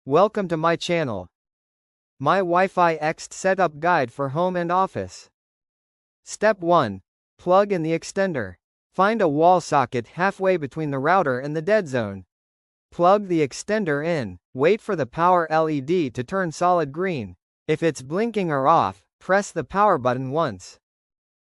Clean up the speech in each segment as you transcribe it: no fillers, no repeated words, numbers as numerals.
Welcome to my channel. MyWiFiExt Setup Guide for Home and Office. Step 1. Plug in the extender. Find a wall socket halfway between the router and the dead zone. Plug the extender in. Wait for the power LED to turn solid green. If it's blinking or off, press the power button once.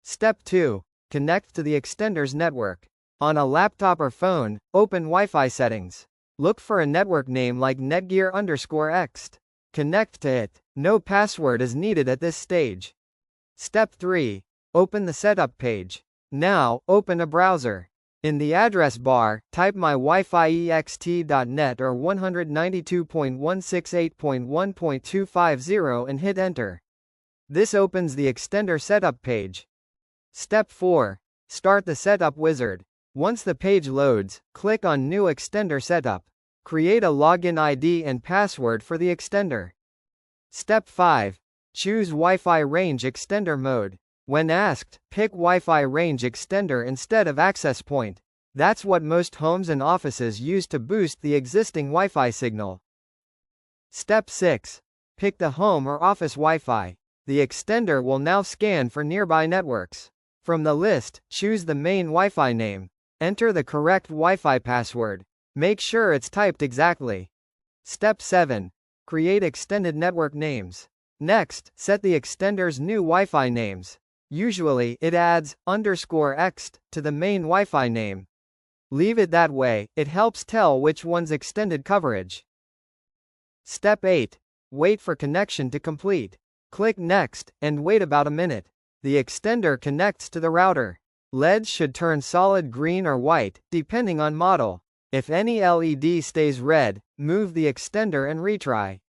Step 2. Connect to the extender's network. On a laptop or phone, open Wi-Fi settings. Look for a network name like Netgear_Ext. Connect to it. No password is needed at this stage. Step 3. Open the setup page. Now, open a browser. In the address bar, type MyWiFiExt.net or 192.168.1.250 and hit enter. This opens the extender setup page. Step 4. Start the setup wizard. Once the page loads, click on New Extender Setup. Create a login ID and password for the extender. Step 5. Choose Wi-Fi Range Extender mode. When asked, pick Wi-Fi Range Extender instead of Access Point. That's what most homes and offices use to boost the existing Wi-Fi signal. Step 6. Pick the home or office Wi-Fi. The extender will now scan for nearby networks. From the list, choose the main Wi-Fi name. Enter the correct Wi-Fi password. Make sure it's typed exactly. Step 7. Create extended network names. Next, set the extender's new Wi-Fi names. Usually, it adds _ext to the main Wi-Fi name. Leave it that way, it helps tell which one's extended coverage. Step 8. Wait for connection to complete. Click Next, and wait about a minute. The extender connects to the router. LEDs should turn solid green or white, depending on model. If any LED stays red, move the extender and retry.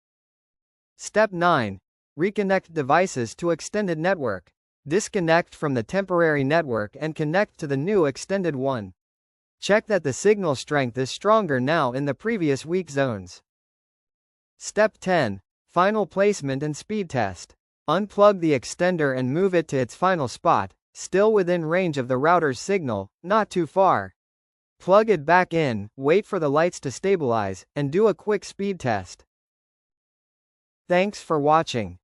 Step 9. Reconnect devices to extended network. Disconnect from the temporary network and connect to the new extended one. Check that the signal strength is stronger now in the previous weak zones. Step 10. Final placement and speed test. Unplug the extender and move it to its final spot, still within range of the router's signal, not too far. Plug it back in, wait for the lights to stabilize, and do a quick speed test. Thanks for watching.